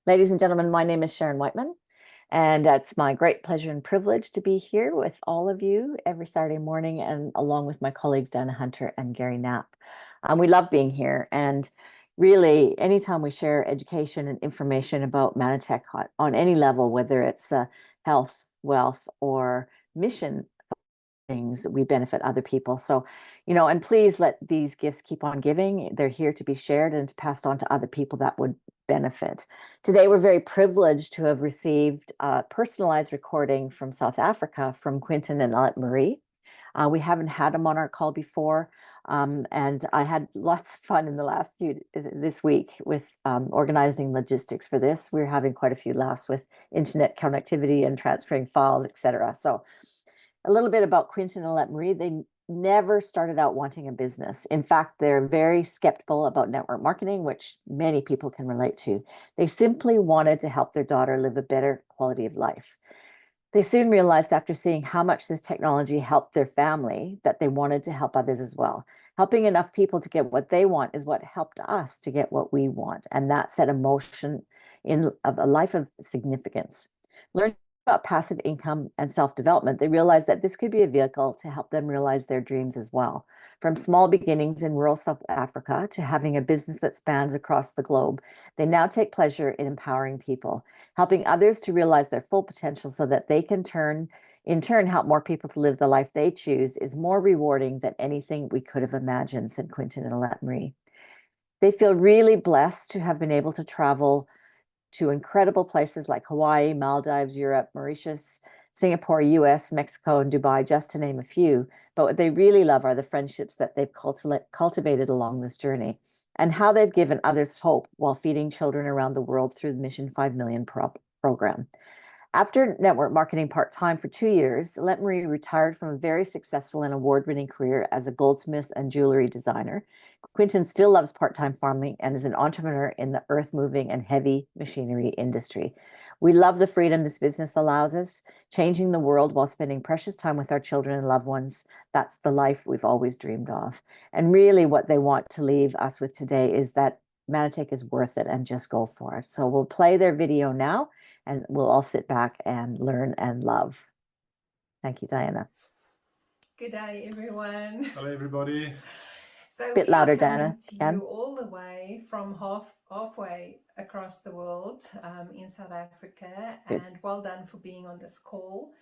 Ladies and gentlemen, my name is Sharon Whiteman, and it's my great pleasure and privilege to be here with all of you every Saturday morning, and along with my colleagues Dana Hunter and Gary Knapp. We love being here, and really, anytime we share education and information about Manatech on any level, whether it's health, wealth, or mission things, we benefit other people. So, and please let these gifts keep on giving. They're here to be shared and to passed on to other people that would benefit. Today, we're very privileged to have received a personalized recording from South Africa from Quintin and Alet-Marie. We haven't had them on our call before. And I had lots of fun in the last this week with organizing logistics for this. We're having quite a few laughs with internet connectivity and transferring files, etc. So a little bit about Quintin and Alet-Marie. They never started out wanting a business. In fact, they're very skeptical about network marketing, which many people can relate to. They simply wanted to help their daughter live a better quality of life. They soon realized after seeing how much this technology helped their family that they wanted to help others as well. Helping enough people to get what they want is what helped us to get what we want. And that set a motion in a life of significance. Learning about passive income and self-development, they realized that this could be a vehicle to help them realize their dreams as well. From small beginnings in rural South Africa to having a business that spans across the globe, they now take pleasure in empowering people, helping others to realize their full potential so that they can in turn help more people to live the life they choose is more rewarding than anything we could have imagined, said Quintin and Alet-Marie. They feel really blessed to have been able to travel to incredible places like Hawaii, Maldives, Europe, Mauritius, Singapore, US, Mexico, and Dubai, just to name a few. But what they really love are the friendships that they've cultivated along this journey and how they've given others hope while feeding children around the world through the Mission 5 Million program. After network marketing part-time for 2 years, Alet-Marie retired from a very successful and award-winning career as a goldsmith and jewelry designer. Quintin still loves part-time farming and is an entrepreneur in the earth-moving and heavy machinery industry. We love the freedom this business allows us, changing the world while spending precious time with our children and loved ones. That's the life we've always dreamed of. And really what they want to leave us with today is that Manatech is worth it and just go for it. So we'll play their video now and we'll all sit back and learn and love. Thank you, Diana. Good day, everyone. Hello, everybody. So Bit we louder, are coming Diana, to again. you all the way from halfway across the world in South Africa. Good. And well done for being on this call.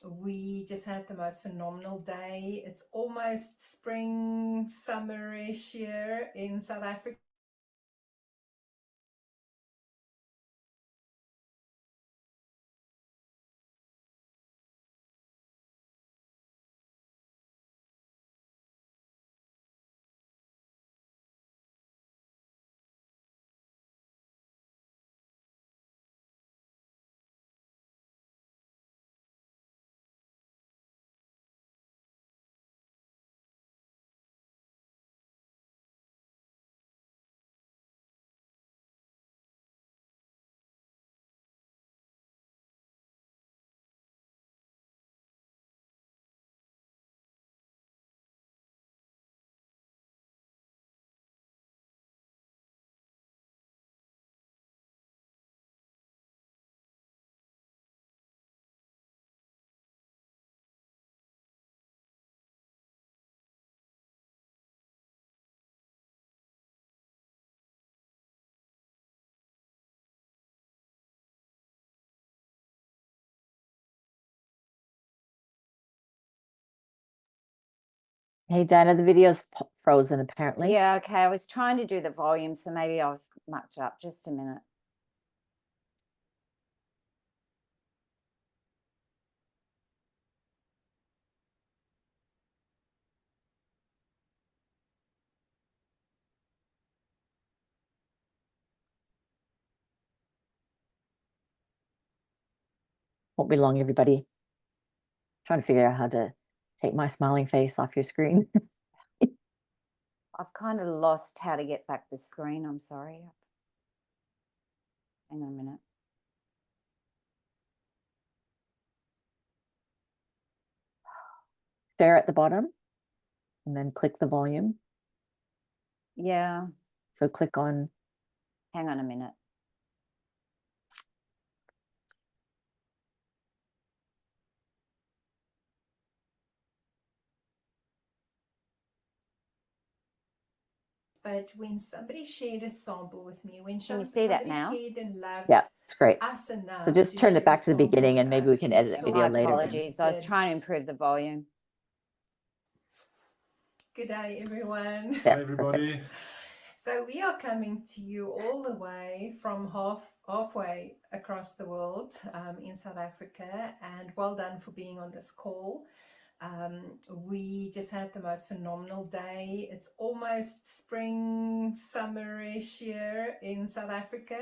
We just had the most phenomenal day. It's almost spring, summerish here in South Africa. Hey, Diana, the video's frozen apparently. Yeah, okay. I was trying to do the volume, so maybe I've mucked it up. Just a minute. Won't be long, everybody. Trying to figure out how to take my smiling face off your screen. I've kind of lost how to get back the screen. I'm sorry. Hang on a minute. Share at the bottom and then click the volume. Yeah. So click on. Hang on a minute. but when somebody shared a sample with me, when Can you see that somebody now? cared and loved Yeah, it's great. us So enough just to turn it share a back to the sample beginning with and maybe we us, can we edit that saw video My what the later. apologies. I was did. trying to improve the volume. Good day, everyone. There, Hi, everybody. perfect. So we are coming to you all the way from halfway across the world in South Africa, and well done for being on this call. We just had the most phenomenal day. It's almost spring, summerish here in South Africa.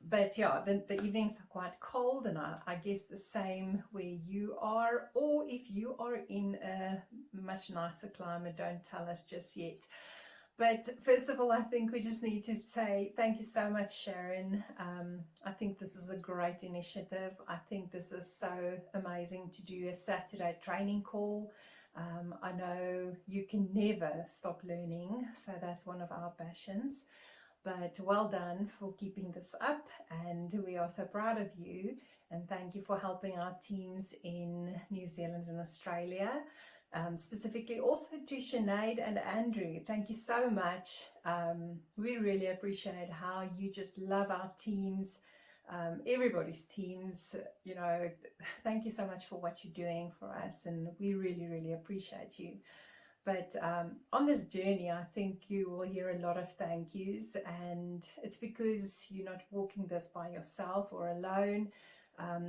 But yeah, the evenings are quite cold, and I guess the same where you are, or if you are in a much nicer climate, don't tell us just yet. But first of all, I think we just need to say thank you so much, Sharon. I think this is a great initiative. I think this is so amazing to do a Saturday training call. I know you can never stop learning, so that's one of our passions. But well done for keeping this up, and we are so proud of you. And thank you for helping our teams in New Zealand and Australia. Specifically also to Sinead and Andrew, thank you so much. We really appreciate how you just love our teams, everybody's teams. You know, thank you so much for what you're doing for us, and we really, really appreciate you. But on this journey, I think you will hear a lot of thank yous, and it's because you're not walking this by yourself or alone.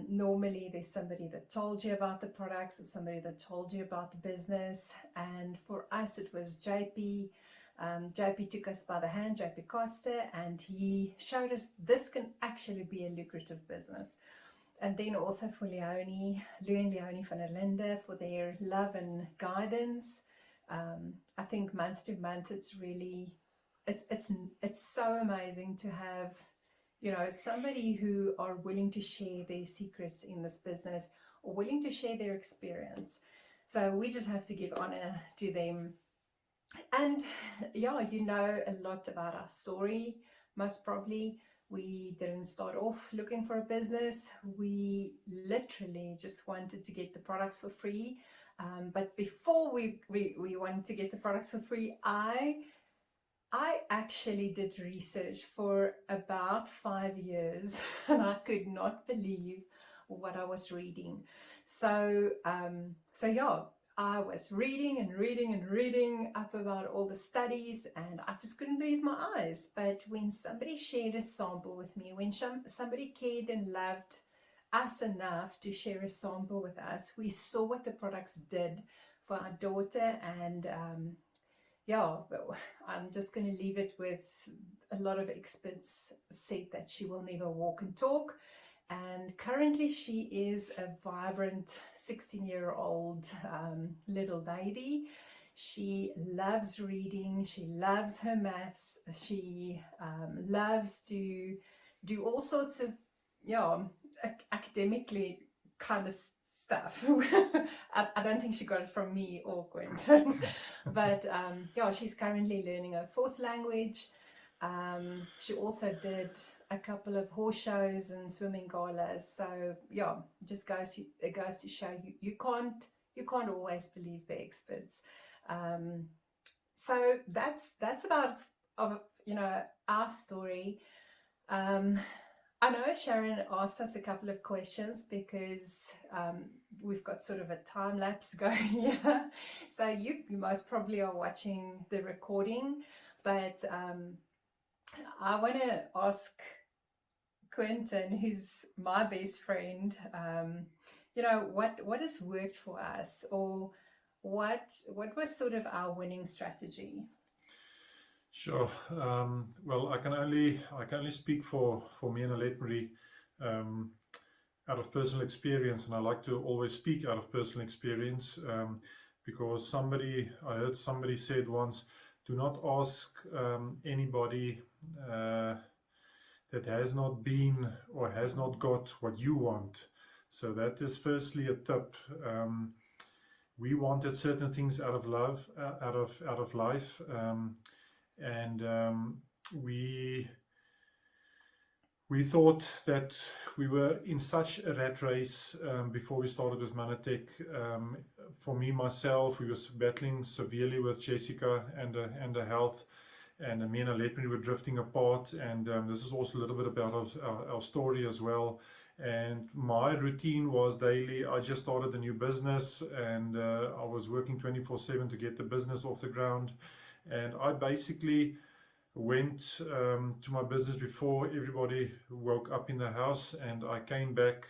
Normally there's somebody that told you about the products or somebody that told you about the business, and for us it was JP. JP took us by the hand, JP Costa, and he showed us this can actually be a lucrative business. And then also for Lou and Leonie van der Linde for their love and guidance. I think month to month it's really it's so amazing to have, you know, somebody who are willing to share their secrets in this business or willing to share their experience. So we just have to give honor to them. And yeah, you know a lot about our story. Most probably we didn't start off looking for a business. We literally just wanted to get the products for free. But before we wanted to get the products for free, I actually did research for about 5 years and I could not believe what I was reading. So yeah, I was reading and reading and reading up about all the studies, and I just couldn't believe my eyes. But when somebody shared a sample with me, when somebody cared and loved us enough to share a sample with us, we saw what the products did for our daughter. And yeah, but I'm just going to leave it with a lot of experts said that she will never walk and talk. And currently she is a vibrant 16-year-old little lady. She loves reading, she loves her maths, she loves to do all sorts of, yeah, academically kind of stuff. I don't think she got it from me or Quintin. But yeah, she's currently learning a fourth language. She also did a couple of horse shows and swimming galas. So yeah, it goes to show you can't always believe the experts. So that's about you know, our story. I know Sharon asked us a couple of questions because we've got sort of a time lapse going here. So you most probably are watching the recording, but I want to ask Quintin, who's my best friend, you know, what has worked for us, or what was sort of our winning strategy? Sure. Well, I can only speak for me and Alet-Marie out of personal experience, and I like to always speak out of personal experience because I heard somebody said once, do not ask anybody that has not been or has not got what you want. So that is firstly a tip. We wanted certain things out of love, out of life. And we we thought that we were in such a rat race before we started with Manatech. For me, myself, we were battling severely with Jessica and her health, and me and Alet-Marie were drifting apart. And this is also a little bit about our story as well. And my routine was daily. I just started a new business, and I was working 24/7 to get the business off the ground. And I basically went to my business before everybody woke up in the house, and I came back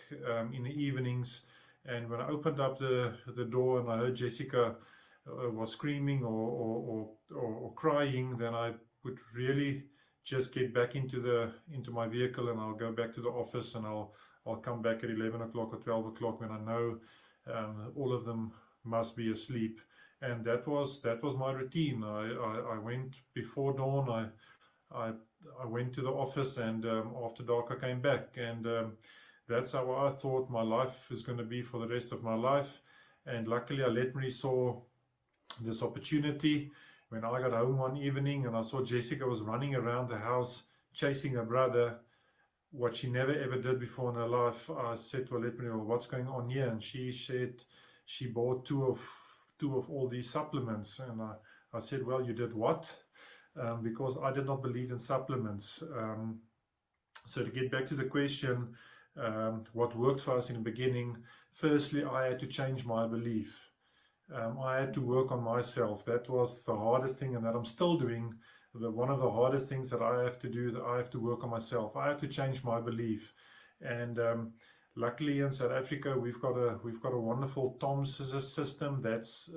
in the evenings. And when I opened up the door and I heard Jessica was screaming or crying, then I would really just get back into my vehicle, and I'll go back to the office, and I'll come back at 11 o'clock or 12 o'clock when I know all of them must be asleep. And that was my routine. I went before dawn. I went to the office, and after dark I came back, and that's how I thought my life is going to be for the rest of my life. And luckily, Alet-Marie saw this opportunity when I got home one evening, and I saw Jessica was running around the house chasing her brother, what she never ever did before in her life. I said to Alet-Marie, well, what's going on here? And she said she bought two of all these supplements. And I said, well, you did what? Because I did not believe in supplements. So to get back to the question, what worked for us in the beginning, firstly, I had to change my belief. I had to work on myself. That was the hardest thing, and that I'm still doing. One of the hardest things that I have to do, that I have to work on myself. I have to change my belief. And luckily in South Africa, we've got a wonderful TOMS system. That's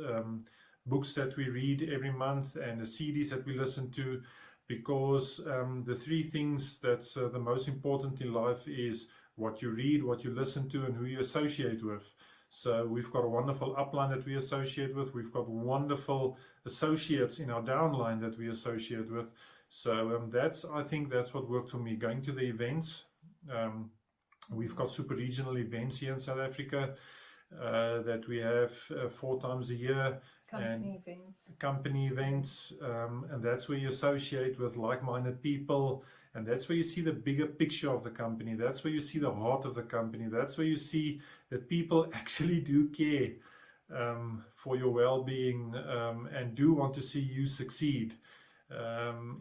books that we read every month and the CDs that we listen to, because the three things that's the most important in life is what you read, what you listen to, and who you associate with. So we've got a wonderful upline that we associate with. We've got wonderful associates in our downline that we associate with. So I think that's what worked for me. Going to the events. We've got super regional events here in South Africa that we have 4 times a year. Company events, and that's where you associate with like-minded people, and that's where you see the bigger picture of the company. That's where you see the heart of the company. That's where you see that people actually do care for your well-being and do want to see you succeed,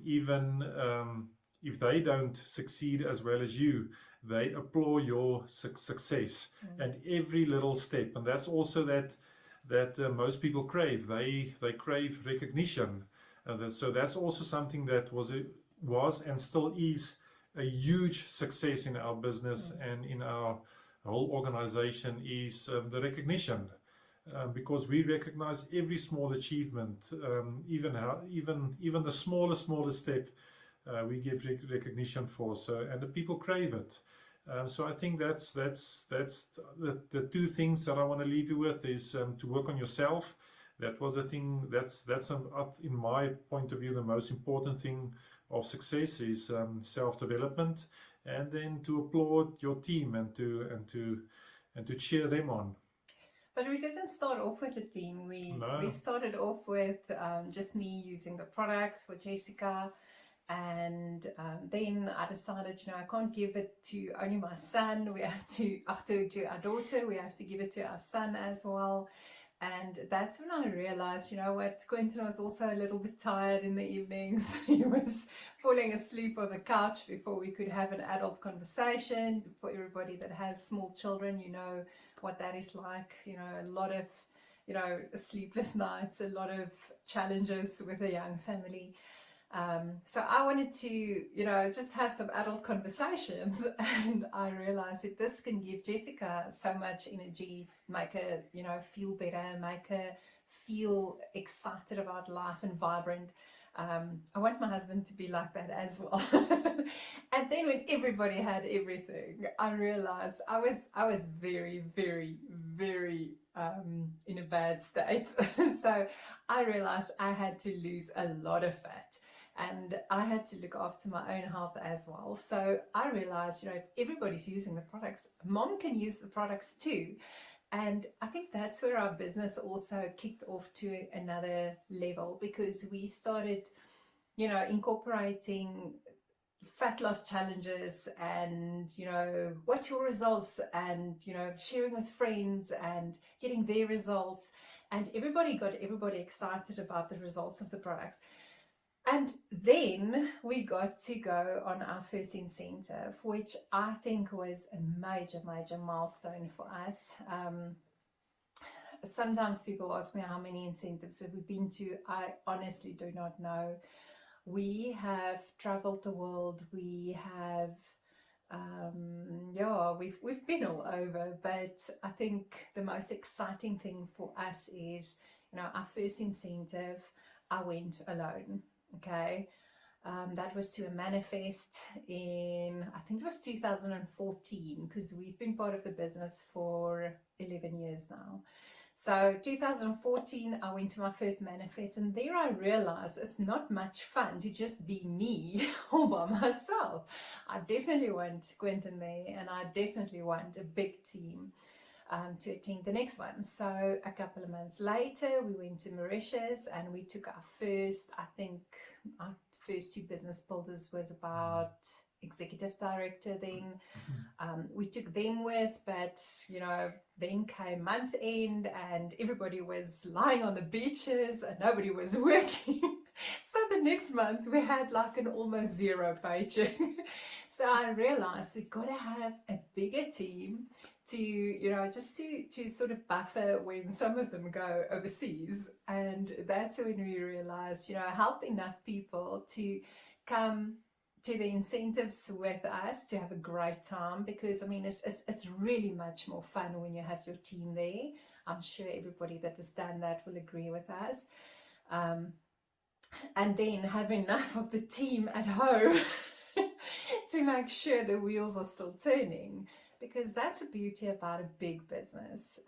even if they don't succeed as well as you. They applaud your success and every little step. And that's also that most people crave. They crave recognition. So that's also something that was and still is a huge success in our business and in our whole organization, is the recognition. Because we recognize every small achievement, even the smallest step, we give recognition for. So, and the people crave it. So I think that's the 2 things that I want to leave you with is to work on yourself. That was a thing that's in my point of view, the most important thing of success is self-development, and then to applaud your team and to cheer them on. But we didn't start off with a team. We started off with just me using the products for Jessica. And then I decided, I can't give it to only my son. We have to our daughter. We have to give it to our son as well. And that's when I realized, what, Quintin was also a little bit tired in the evenings. He was falling asleep on the couch before we could have an adult conversation. For everybody that has small children, what that is like. A lot of, sleepless nights, a lot of challenges with a young family. So I wanted to, just have some adult conversations, and I realized if this can give Jessica so much energy, make her, feel better, make her feel excited about life and vibrant. I want my husband to be like that as well. And then when everybody had everything, I realized I was very, very, very in a bad state. So I realized I had to lose a lot of fat. And I had to look after my own health as well. So I realized, if everybody's using the products, mom can use the products too. And I think that's where our business also kicked off to another level, because we started, incorporating fat loss challenges and, you know, what's your results, and, you know, sharing with friends and getting their results. And everybody got everybody excited about the results of the products. And then we got to go on our first incentive, which I think was a major, major milestone for us. Sometimes people ask me how many incentives have we been to. I honestly do not know. We have traveled the world. We have, yeah, we've been all over. But I think the most exciting thing for us is, you know, our first incentive, I went alone. Okay. That was to a manifest in, I think it was 2014, because we've been part of the business for 11 years now. So 2014, I went to my first manifest, and there I realized it's not much fun to just be me all by myself. I definitely want Quintin there, and I definitely want a big team to attend the next one. So a couple of months later, we went to Mauritius, and we took our first, I think our first 2 business builders was about executive director then. We took them with, but, you know, then came month end and everybody was lying on the beaches and nobody was working. So the next month we had like an almost zero paycheck. So I realized we've got to have a bigger team to, you know, just to sort of buffer when some of them go overseas. And that's when we realized, you know, help enough people to come to the incentives with us to have a great time, because I mean it's really much more fun when you have your team there. I'm sure everybody that has done that will agree with us. And then have enough of the team at home to make sure the wheels are still turning, because that's the beauty about a big business.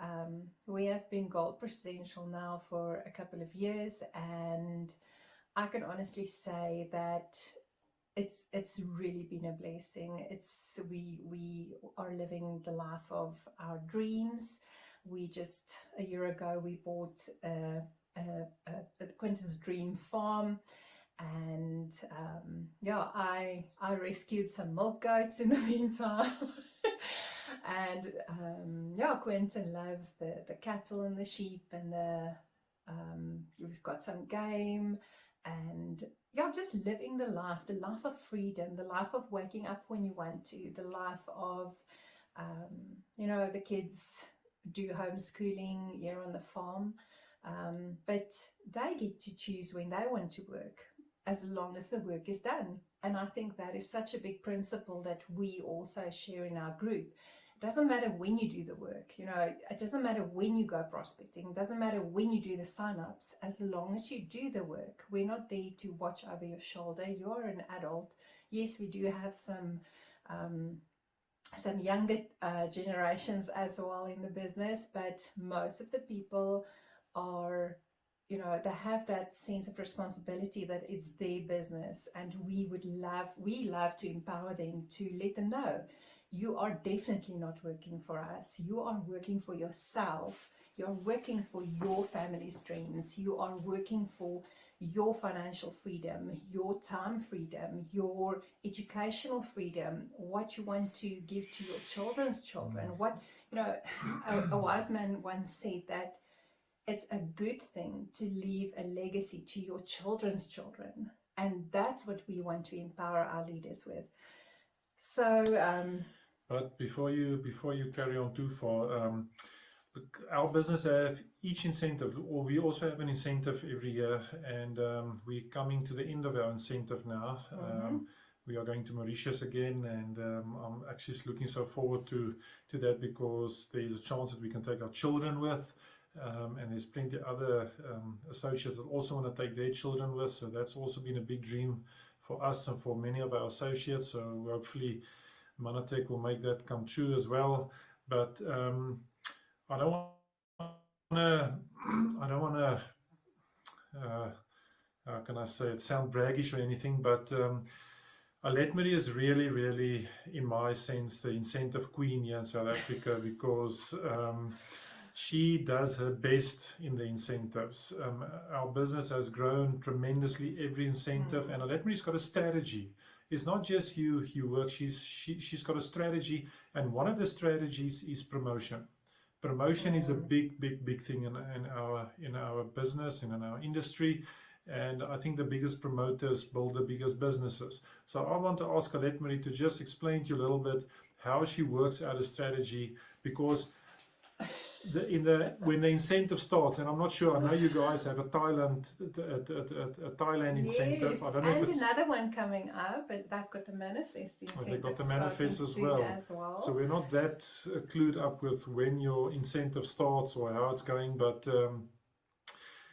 We have been Gold Presidential now for a couple of years, and I can honestly say that it's really been a blessing. We are living the life of our dreams. We just a year ago we bought Quintin's dream farm, and yeah, I rescued some milk goats in the meantime. And yeah, Quintin loves the cattle and the sheep, and we've got some game, and yeah, just living the life of freedom, the life of waking up when you want to, the life of, you know, the kids do homeschooling here on the farm, but they get to choose when they want to work, as long as the work is done. And I think that is such a big principle that we also share in our group. It doesn't matter when you do the work, you know, it doesn't matter when you go prospecting, it doesn't matter when you do the sign-ups, as long as you do the work. We're not there to watch over your shoulder. You're an adult. Yes, we do have some younger generations as well in the business, but most of the people are, you know, they have that sense of responsibility that it's their business, and we love to empower them, to let them know, you are definitely not working for us. You are working for yourself. You're working for your family's dreams. You are working for your financial freedom, your time freedom, your educational freedom, what you want to give to your children's children. What, you know, a wise man once said that it's a good thing to leave a legacy to your children's children. And that's what we want to empower our leaders with. So, but before you carry on too far, look, our business have each incentive, or we also have an incentive every year, and we're coming to the end of our incentive now. We are going to Mauritius again, and I'm actually looking so forward to that, because there's a chance that we can take our children with. And there's plenty of other associates that also want to take their children with, so that's also been a big dream for us and for many of our associates. So hopefully Manatech will make that come true as well. But I don't want to how can I say it, sound braggish or anything, but Alet-Marie is really, in my sense, the incentive queen here in South Africa, because she does her best in the incentives. Our business has grown tremendously, every incentive, and Alet-Marie's got a strategy. It's not just you work, she's got a strategy, and one of the strategies is promotion. Promotion is a big thing in our business and in our industry. And I think the biggest promoters build the biggest businesses. So I want to ask Alet-Marie to just explain to you a little bit how she works out a strategy, because when the incentive starts, and I'm not sure, I know you guys have a Thailand incentive. Yes, I don't know and if it's, another one coming up, but they've got the manifest they've got incentive the starting manifest as soon well. as well. So we're not that clued up with when your incentive starts or how it's going, but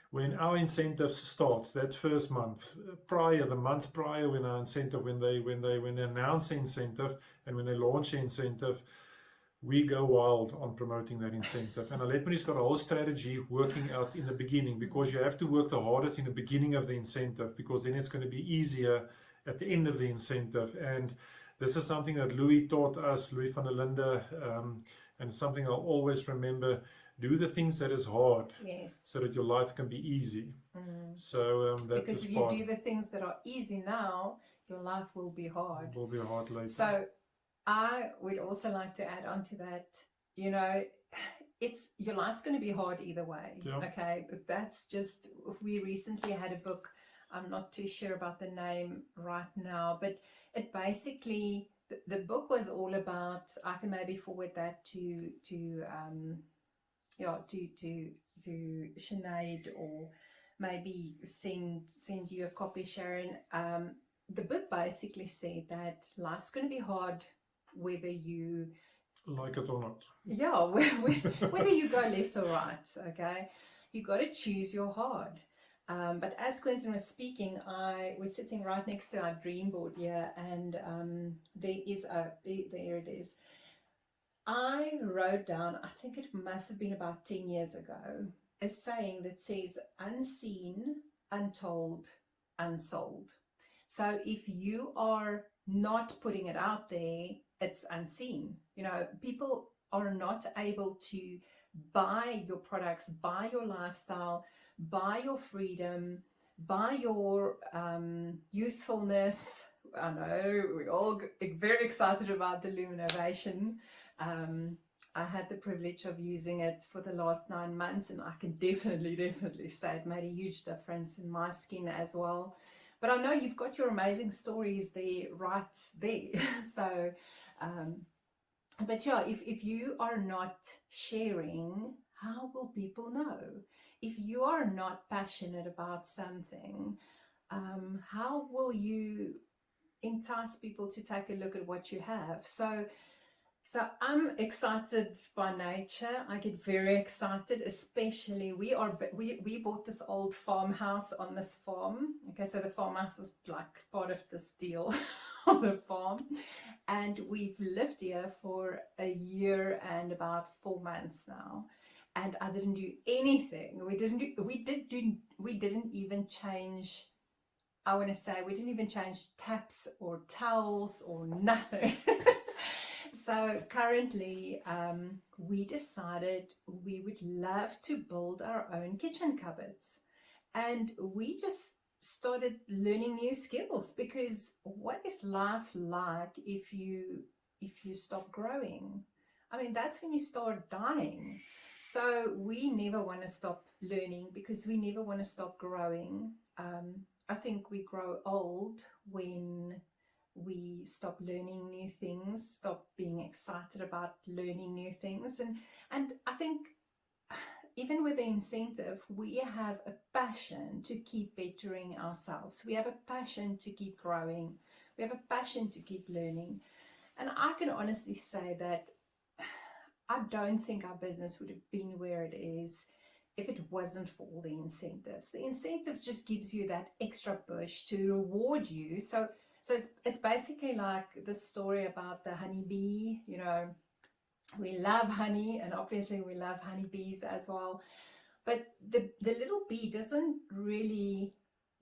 when our incentive starts, that first month prior, the month prior, when our incentive, when they announce the incentive and when they launch the incentive, we go wild on promoting that incentive. And Alet-Marie's got a whole strategy working out in the beginning, because you have to work the hardest in the beginning of the incentive, because then it's going to be easier at the end of the incentive. And this is something that Louis taught us, Louis van der Linde, and something I'll always remember: do the things that is hard, Yes. so that your life can be easy. So that because is if you part. do the things that are easy now, your life will be hard. It will be hard later. So I would also like to add on to that, you know, it's your life's going to be hard either way. Yeah. Okay, but that's just, we recently had a book, I'm not too sure about the name right now, but it basically, the book was all about, I can maybe forward that to Sinead, or maybe send you a copy, Sharon. The book basically said that life's going to be hard whether you like it or not. Yeah, whether you go left or right, okay? You got to choose your hard. But as Quintin was speaking, I was sitting right next to our dream board here, and there it is. I wrote down, I think it must have been about 10 years ago, a saying that says, unseen, untold, unsold. So if you are not putting it out there, it's unseen. You know, people are not able to buy your products, buy your lifestyle, buy your freedom, buy your youthfulness. I know we're all very excited about the Luminovation. I had the privilege of using it for the last 9 months, and I can definitely say it made a huge difference in my skin as well. But I know you've got your amazing stories there, right there. So, but yeah, if you are not sharing, how will people know? If you are not passionate about something, how will you entice people to take a look at what you have? So I'm excited by nature. I get very excited, especially we bought this old farmhouse on this farm. Okay, so the farmhouse was like part of this deal on the farm, and we've lived here for a year and about 4 months now. And I didn't do anything. We didn't even change. I want to say we didn't even change taps or towels or nothing. So currently, we decided we would love to build our own kitchen cupboards, and we just started learning new skills, because what is life like if you stop growing? I mean, that's when you start dying. So we never want to stop learning, because we never want to stop growing. I think we grow old when we stop learning new things, stop being excited about learning new things. And I think even with the incentive, we have a passion to keep bettering ourselves. We have a passion to keep growing. We have a passion to keep learning. And I can honestly say that I don't think our business would have been where it is if it wasn't for all the incentives. The incentives just gives you that extra push to reward you. So it's basically like the story about the honeybee. You know, we love honey, and obviously we love honeybees as well. But the little bee doesn't really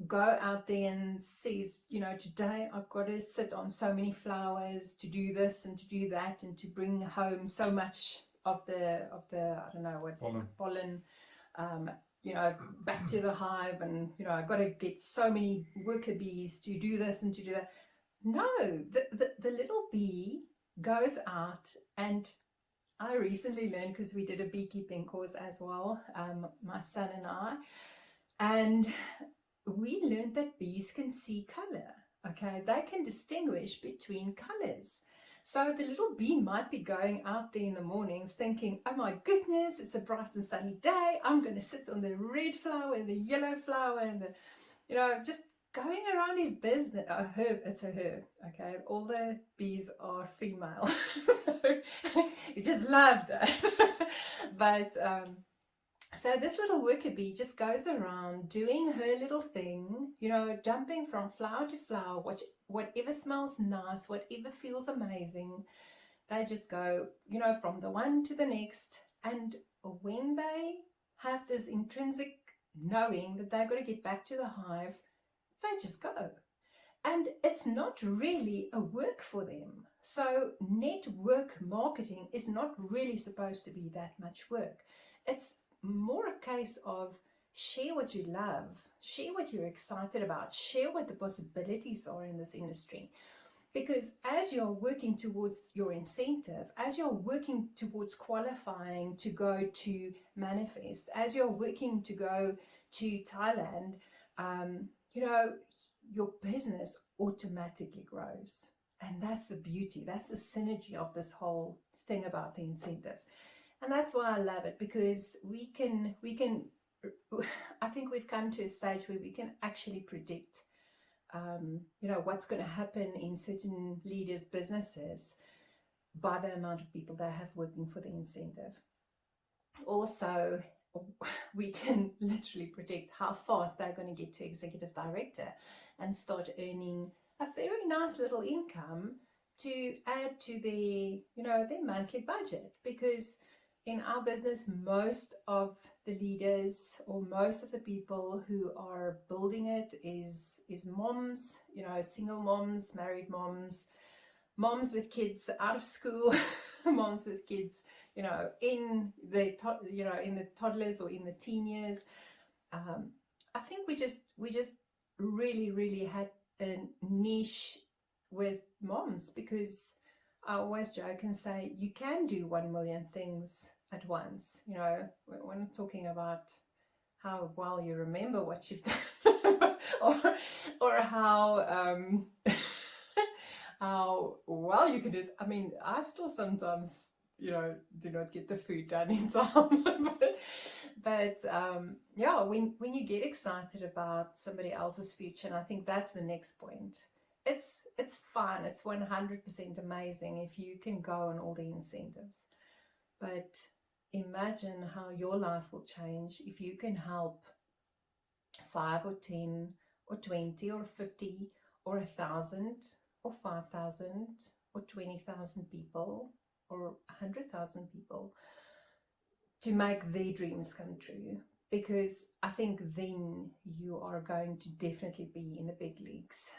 go out there and says, you know, today I've got to sit on so many flowers to do this and to do that and to bring home so much I don't know what's pollen, back to the hive, and I got to get so many worker bees to do this and to do that. No, the little bee goes out, and I recently learned, because we did a beekeeping course as well, my son and I, and we learned that bees can see color. Okay, they can distinguish between colors. So the little bee might be going out there in the mornings thinking, oh my goodness, it's a bright and sunny day. I'm going to sit on the red flower and the yellow flower and just going around his business. A herb, it's a herb. Okay, all the bees are female. So you just love that. But so this little worker bee just goes around doing her little thing, jumping from flower to flower, whatever smells nice, whatever feels amazing. They just go, from the one to the next. And when they have this intrinsic knowing that they've got to get back to the hive, they just go. And it's not really a work for them. So network marketing is not really supposed to be that much work. It's more a case of share what you love, share what you're excited about, share what the possibilities are in this industry. Because as you're working towards your incentive, as you're working towards qualifying to go to Manifest, as you're working to go to Thailand, your business automatically grows. And that's the beauty, that's the synergy of this whole thing about the incentives. And that's why I love it, because we can, I think we've come to a stage where we can actually predict, what's going to happen in certain leaders' businesses by the amount of people they have working for the incentive. Also, we can literally predict how fast they're going to get to executive director and start earning a very nice little income to add to their monthly budget. Because in our business, most of the leaders or most of the people who are building it is moms, single moms, married moms, moms with kids out of school, moms with kids, in the toddlers or in the teen years. I think we just really, really had a niche with moms, because I always joke and say you can do 1 million things at once. We're not talking about how well you remember what you've done or how how well you can do it. I mean, I still sometimes do not get the food done in time. but when you get excited about somebody else's future, and I think that's the next point, it's fun. It's 100% amazing if you can go on all the incentives. But imagine how your life will change if you can help 5 or 10 or 20 or 50 or 1,000 or 5,000 or 20,000 people or 100,000 people to make their dreams come true. Because I think then you are going to definitely be in the big leagues.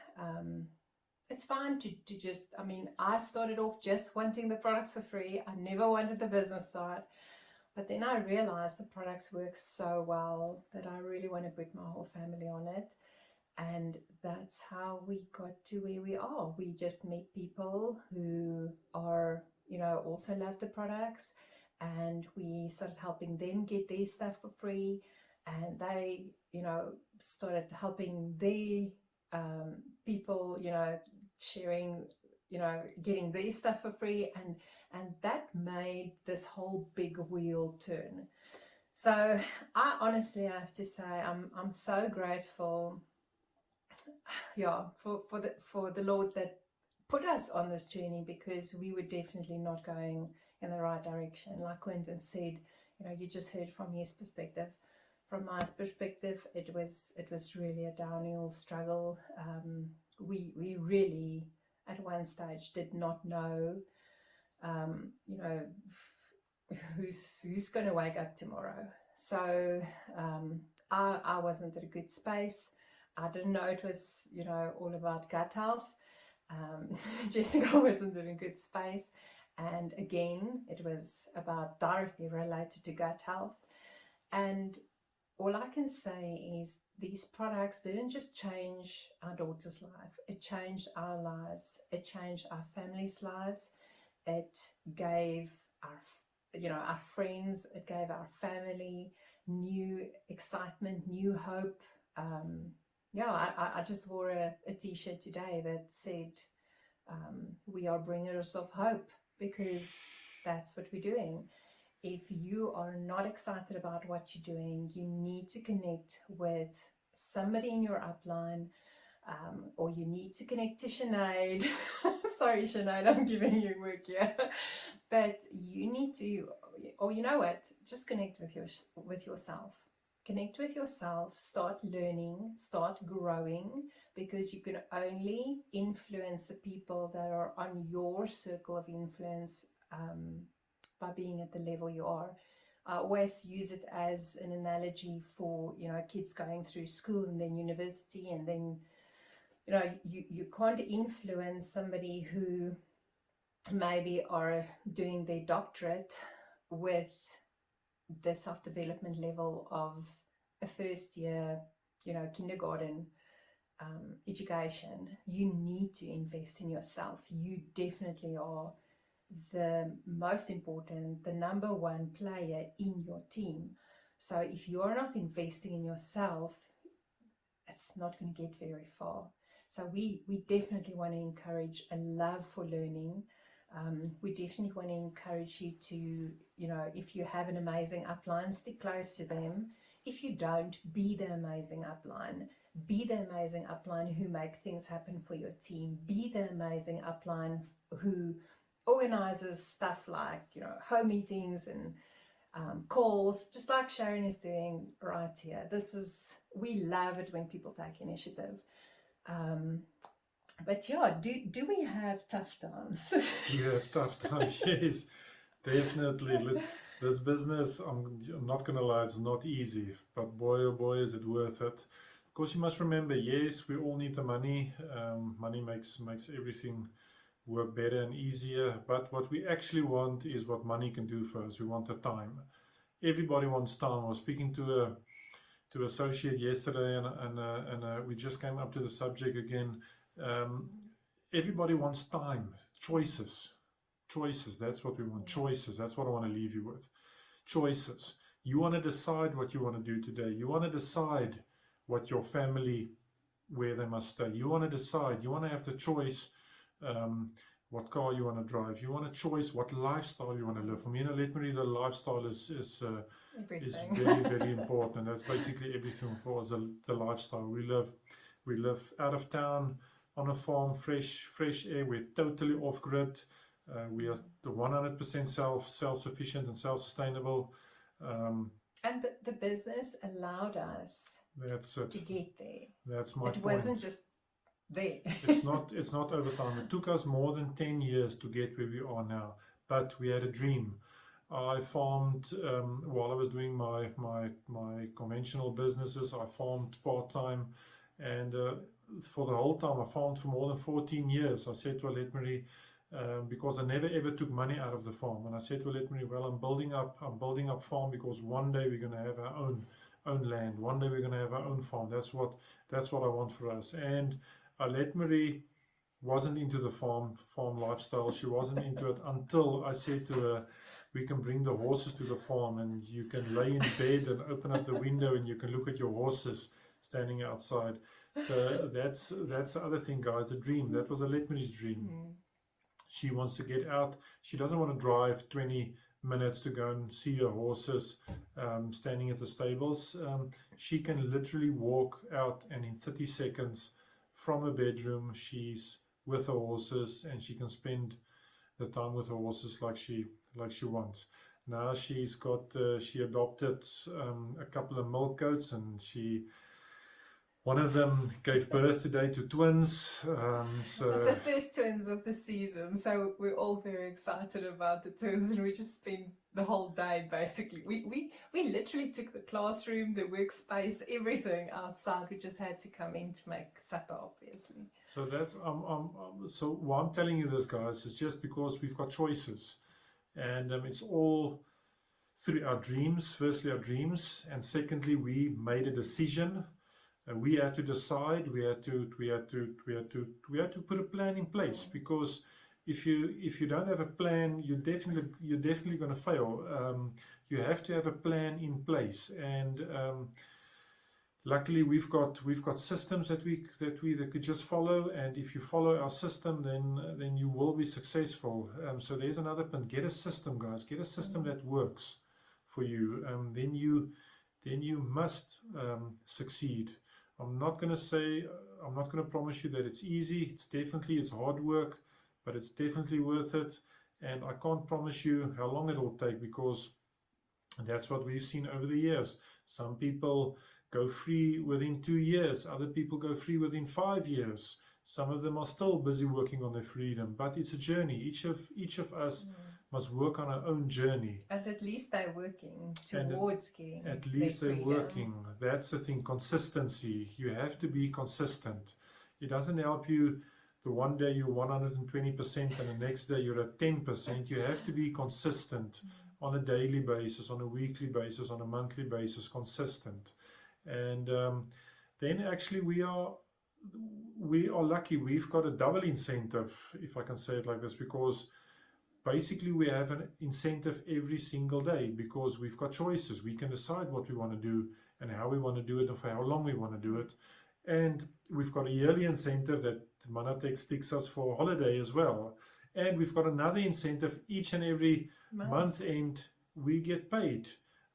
It's fine to just, I started off just wanting the products for free. I never wanted the business side. But then I realized the products work so well that I really want to put my whole family on it. And that's how we got to where we are. We just meet people who are, also love the products. And we started helping them get their stuff for free. And they, started helping their people, sharing, getting their stuff for free. And that made this whole big wheel turn. So I honestly have to say I'm so grateful, for the Lord that put us on this journey, because we were definitely not going in the right direction. Like Quintin said, you just heard from his perspective. From my perspective, it was really a downhill struggle. We really at one stage did not know, who's going to wake up tomorrow. So I wasn't in a good space. I didn't know it was, all about gut health. Jessica wasn't in a good space. And again, it was about directly related to gut health. And all I can say is these products didn't just change our daughter's life, it changed our lives, it changed our family's lives, it gave our our friends, it gave our family new excitement, new hope. I just wore a t-shirt today that said we are bringers of hope, because that's what we're doing. If you are not excited about what you're doing, you need to connect with somebody in your upline, or you need to connect to Sinead. Sorry, Sinead, I'm giving you work here. But you need to, or you know what, just connect with yourself. Connect with yourself, start learning, start growing, because you can only influence the people that are on your circle of influence by being at the level you are. I always use it as an analogy for, kids going through school and then university, and then, you can't influence somebody who maybe are doing their doctorate with the self-development level of a first year, kindergarten education. You need to invest in yourself. You definitely are the most important, the number one player in your team. So if you're not investing in yourself, it's not going to get very far. So we definitely want to encourage a love for learning. We definitely want to encourage you to, if you have an amazing upline, stick close to them. If you don't, be the amazing upline. Be the amazing upline who make things happen for your team. Be the amazing upline who organizes stuff like, home meetings and calls, just like Sharon is doing right here. We love it when people take initiative. But yeah, do we have tough times? We have tough times, yes, definitely. Look, this business, I'm not going to lie, it's not easy, but boy, oh boy, is it worth it. Of course, you must remember, yes, we all need the money. Money makes everything work better and easier, but what we actually want is what money can do for us. We want the time. Everybody wants time. I was speaking to associate yesterday, and we just came up to the subject again. Everybody wants time, choices. That's what we want. Choices. That's what I want to leave you with. Choices. You want to decide what you want to do today. You want to decide what your family, where they must stay. You want to decide. You want to have the choice what car you want to drive. You want a choice what lifestyle you want to live. For me and Alet-Marie, the lifestyle is very, very important. That's basically everything for us, the lifestyle. We live out of town on a farm, fresh air. We're totally off grid. We are the 100% self-sufficient and self-sustainable. And the business allowed us to get there. That's my point. It wasn't just there. It's not over time. It took us more than 10 years to get where we are now, but we had a dream. I farmed while I was doing my conventional businesses. I farmed part-time, and for the whole time I farmed for more than 14 years. I said to Alet-Marie, because I never ever took money out of the farm, and I said to Alet-Marie, well, I'm building up farm because one day we're going to have our own land. One day we're going to have our own farm. That's what I want for us. And Alet-Marie wasn't into the farm lifestyle. She wasn't into it until I said to her, we can bring the horses to the farm, and you can lay in bed and open up the window and you can look at your horses standing outside. So that's the other thing, guys, the dream. That was Alet-Marie's dream. She wants to get out. She doesn't want to drive 20 minutes to go and see her horses standing at the stables. She can literally walk out, and in 30 seconds from her bedroom, she's with her horses, and she can spend the time with her horses like she wants. Now she's got she adopted a couple of milk goats, and she One of them gave birth today to twins. It's the first twins of the season, so we're all very excited about the twins, and we just spent the whole day basically. We literally took the classroom, the workspace, everything outside. We just had to come in to make supper, obviously. So that's so why I'm telling you this, guys, is just because we've got choices, and it's all through our dreams. Firstly, our dreams, and secondly, we made a decision. We had to decide. We had to put a plan in place, because if you don't have a plan, you're definitely going to fail. You have to have a plan in place, and luckily we've got systems that we could just follow, and if you follow our system, then you will be successful. So there's another point. Get a system, guys. Get a system that works for you. Then you must succeed. I'm not going to promise you that it's easy. It's hard work, but it's definitely worth it. And I can't promise you how long it will take, because that's what we've seen over the years. Some people go free within 2 years. Other people go free within 5 years. Some of them are still busy working on their freedom, but it's a journey. Each of us must work on our own journey. And at least they're working towards getting At least their they're freedom. working. That's the thing. Consistency. You have to be consistent. It doesn't help you the one day you're 120% and the next day you're at 10%. You have to be consistent on a daily basis, on a weekly basis, on a monthly basis, consistent. And then actually we are lucky. We've got a double incentive, if I can say it like this, because basically we have an incentive every single day, because we've got choices. We can decide what we want to do and how we want to do it, and for how long we want to do it. And we've got a yearly incentive that Manatex takes us for holiday as well. And we've got another incentive each and every month end we get paid.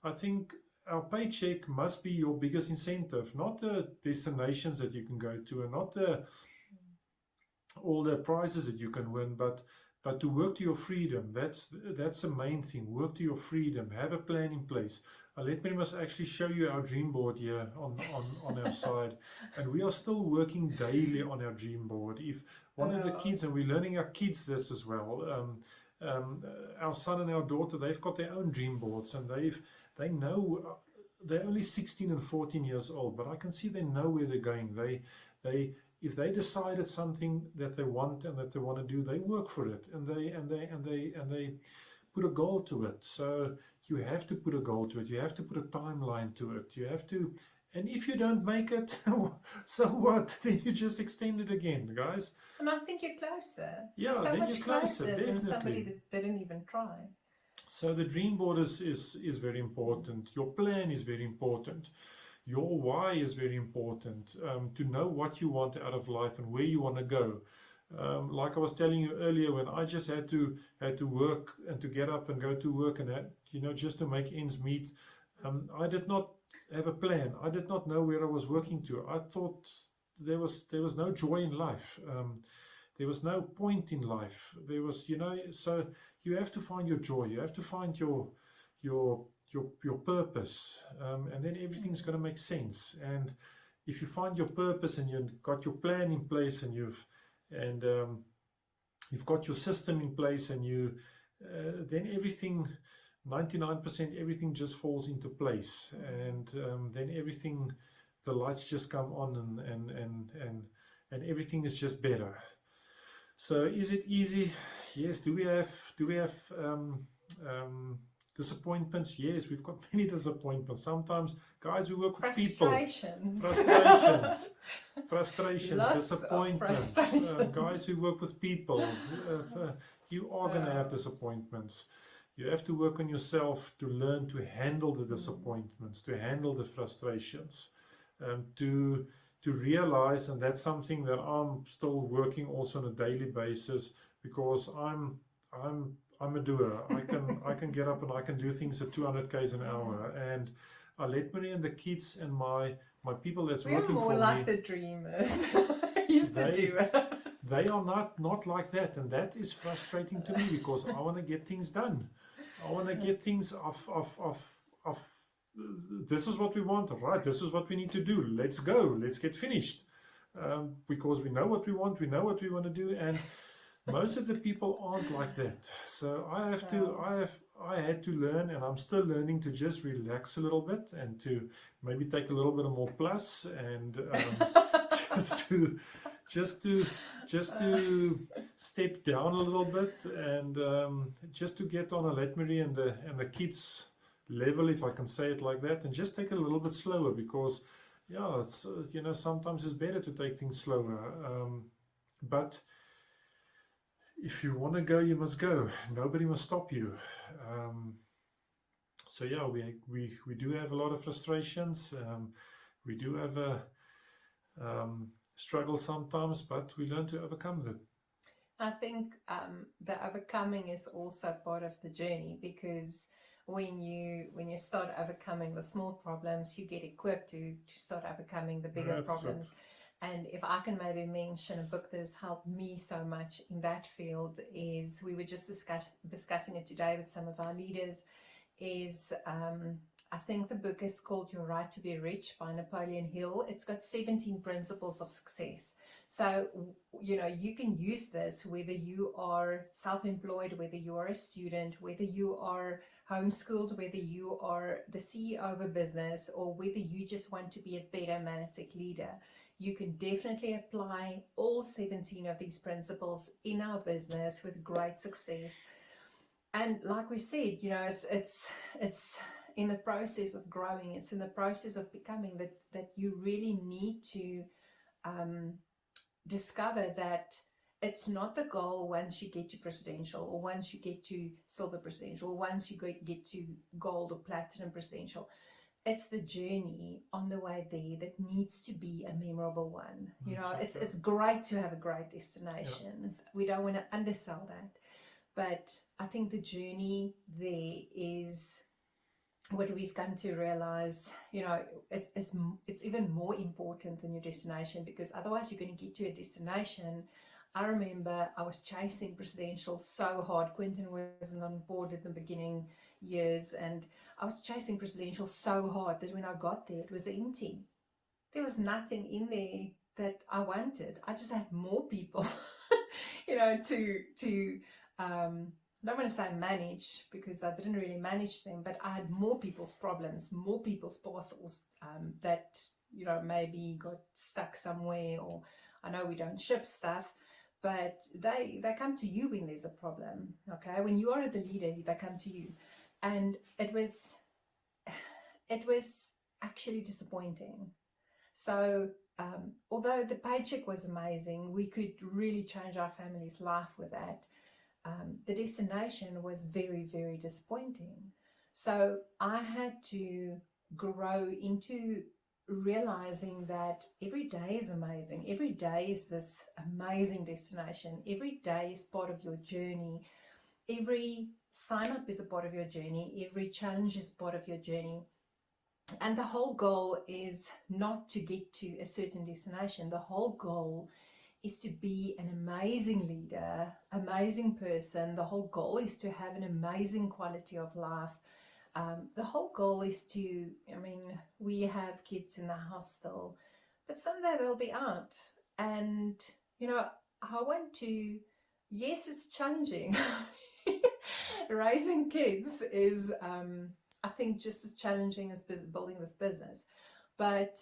I think our paycheck must be your biggest incentive, not the destinations that you can go to, and not all the prizes that you can win, but to work to your freedom. That's the main thing. Work to your freedom. Have a plan in place. Alet-Marie must actually show you our dream board here on our side, and we are still working daily on our dream board. If one of the kids, and we're learning our kids this as well, our son and our daughter, they've got their own dream boards, and they know. They're only 16 and 14 years old, but I can see they know where they're going. If they decided something that they want and that they want to do, they work for it, and they put a goal to it. So you have to put a goal to it. You have to put a timeline to it. You have to, and if you don't make it, so what? Then you just extend it again, guys. And I think you're closer. Yeah, you're so then much you're closer, than somebody that didn't even try. So the dream board is very important. Your plan is very important. Your why is very important. To know what you want out of life and where you want to go. Like I was telling you earlier, when I just had to work and to get up and go to work, and just to make ends meet, I did not have a plan. I did not know where I was working to. I thought there was no joy in life. There was no point in life. There was, so you have to find your joy. You have to find your purpose, and then everything's going to make sense. And if you find your purpose and you've got your plan in place, and you've got your system in place, and then everything, 99%, everything just falls into place, and then everything, the lights just come on, and everything is just better. So is it easy? Yes. Do we have disappointments? Yes, we've got many disappointments. Sometimes, guys, we work with people. Frustrations, Lots disappointments. of frustrations. Guys, we work with people. You are going to have disappointments. You have to work on yourself to learn to handle the disappointments, to handle the frustrations, to realize, and that's something that I'm still working also on a daily basis, because I'm a doer. I can get up and I can do things at 200 k's an hour. And Alet-Marie and the kids and my people that's working for me. We're more like the dreamers. He's the doer. They are not like that, and that is frustrating to me, because I want to get things done. I want to get things off this is what we want, right? This is what we need to do. Let's go. Let's get finished. Because we know what we want. We know what we want to do. And most of the people aren't like that. So I had to learn, and I'm still learning, to just relax a little bit and to maybe take a little bit of more plus, and just to step down a little bit, and just to get on Alet-Marie and the kids level, if I can say it like that, and just take it a little bit slower, because yeah, it's sometimes it's better to take things slower. But if you want to go, you must go. Nobody must stop you. So yeah, we do have a lot of frustrations. We do have a struggle sometimes, but we learn to overcome them. I think the overcoming is also part of the journey, because when you start overcoming the small problems, you get equipped to start overcoming the bigger That's problems. And if I can maybe mention a book that has helped me so much in that field, is, we were just discussing it today with some of our leaders, is I think the book is called Your Right to Be Rich by Napoleon Hill. It's got 17 principles of success. So, you can use this whether you are self-employed, whether you are a student, whether you are homeschooled, whether you are the CEO of a business, or whether you just want to be a better Manatech leader. You can definitely apply all 17 of these principles in our business with great success. And like we said, it's in the process of growing, it's in the process of becoming that you really need to discover that it's not the goal once you get to presidential, or once you get to silver presidential, or once you get to gold or platinum presidential. It's the journey on the way there that needs to be a memorable one. It's great to have a great destination. Yeah. We don't want to undersell that. But I think the journey there is what we've come to realize. It's even more important than your destination, because otherwise you're going to get to a destination. I remember I was chasing presidential so hard. Quintin wasn't on board at the beginning years, and I was chasing presidential so hard that when I got there, it was empty. There was nothing in there that I wanted. I just had more people, to I don't want to say manage, because I didn't really manage them, but I had more people's problems, more people's parcels that, maybe got stuck somewhere, or I know we don't ship stuff, but they come to you when there's a problem. Okay, when you are the leader, they come to you. And it was actually disappointing. So although the paycheck was amazing, we could really change our family's life with that. The destination was very, very disappointing. So I had to grow into realizing that every day is amazing. Every day is this amazing destination. Every day is part of your journey. Every sign up is a part of your journey. Every challenge is part of your journey. And the whole goal is not to get to a certain destination. The whole goal is to be an amazing leader, amazing person. The whole goal is to have an amazing quality of life. The whole goal is to, we have kids in the house still, but someday they'll be out. And, I want to, yes, it's challenging. Raising kids is, I think, just as challenging as building this business. But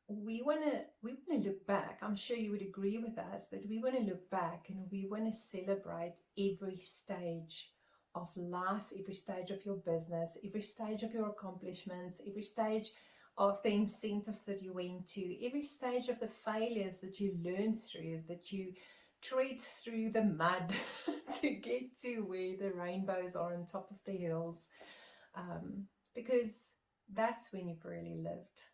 we want to look back. I'm sure you would agree with us that we want to look back, and we want to celebrate every stage of life, every stage of your business, every stage of your accomplishments, every stage of the incentives that you went to, every stage of the failures that you learned through, that you tread through the mud to get to where the rainbows are on top of the hills, because that's when you've really lived.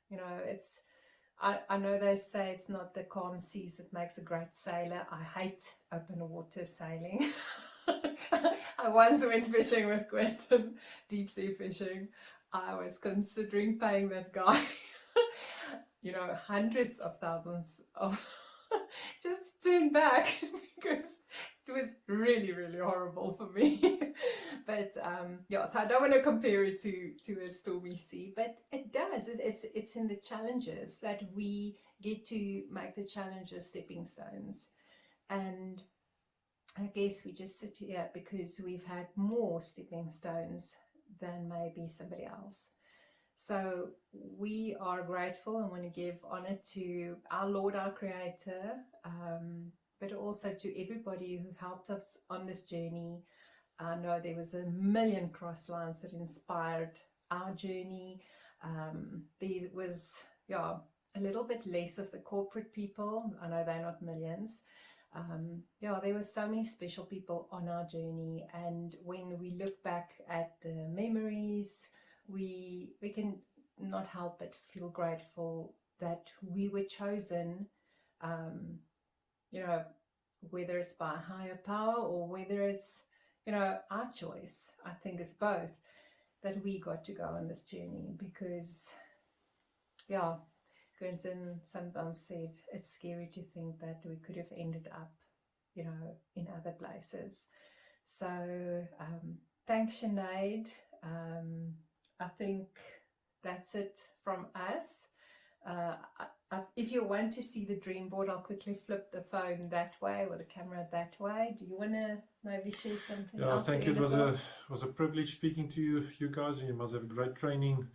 I know they say it's not the calm seas that makes a great sailor. I hate open water sailing. I once went fishing with Quintin, deep sea fishing. I was considering paying that guy, hundreds of thousands of just to turn back, because It was really, really horrible for me. But yeah, so I don't want to compare it to a stormy sea, but it does. It's in the challenges that we get to make the challenges stepping stones. And I guess we just sit here because we've had more stepping stones than maybe somebody else. So we are grateful and want to give honor to our Lord, our Creator, but also to everybody who helped us on this journey. I know there was a million cross lines that inspired our journey. There was, yeah, a little bit less of the corporate people. I know they're not millions. Yeah, there were so many special people on our journey, and when we look back at the memories, we can not help but feel grateful that we were chosen, you know, whether it's by a higher power or whether it's, you know, our choice. I think it's both, that we got to go on this journey because, yeah, Quintin sometimes said it's scary to think that we could have ended up, you know, in other places. So thanks, Sinead. I think that's it from us. If you want to see the dream board, I'll quickly flip the phone that way or the camera that way. Do you want to maybe share something Yeah, else? thank you. It was a privilege speaking to you guys. You must have great training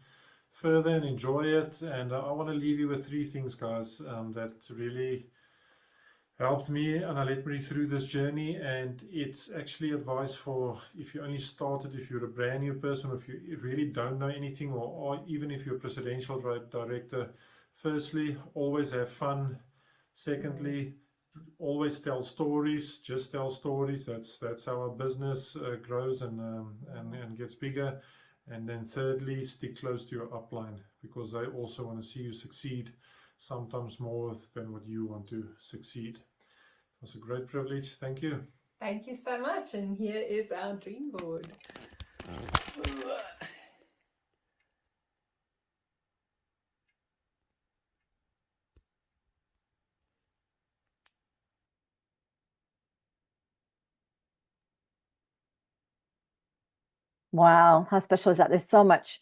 further and enjoy it. And I want to leave you with three things, guys, that really helped me and Alet-Marie through this journey. And it's actually advice for if you only started, if you're a brand new person, or if you really don't know anything, or even if you're a presidential director. Firstly, always have fun. Secondly, always tell stories. Just tell stories. That's how our business grows and gets bigger. And then thirdly, stick close to your upline, because they also want to see you succeed, sometimes more than what you want to succeed. It was a great privilege. Thank you. Thank you so much. And here is our dream board. Wow, how special is that? There's so much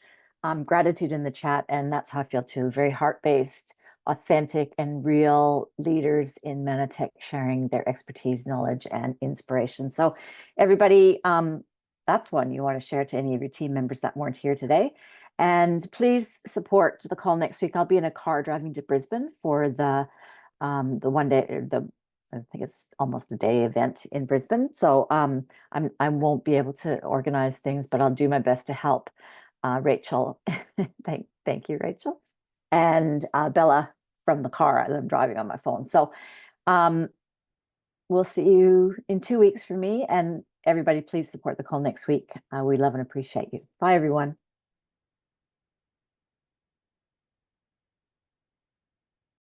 gratitude in the chat, and that's how I feel too. Very heart-based, authentic, and real leaders in Manatech sharing their expertise, knowledge, and inspiration. So, everybody, that's one you want to share to any of your team members that weren't here today. And please support the call next week. I'll be in a car driving to Brisbane for the one day, I think it's almost a day event in Brisbane. So I won't be able to organize things, but I'll do my best to help Rachel. Thank you, Rachel. And Bella from the car that I'm driving on my phone. So we'll see you in 2 weeks for me. And everybody, please support the call next week. We love and appreciate you. Bye, everyone.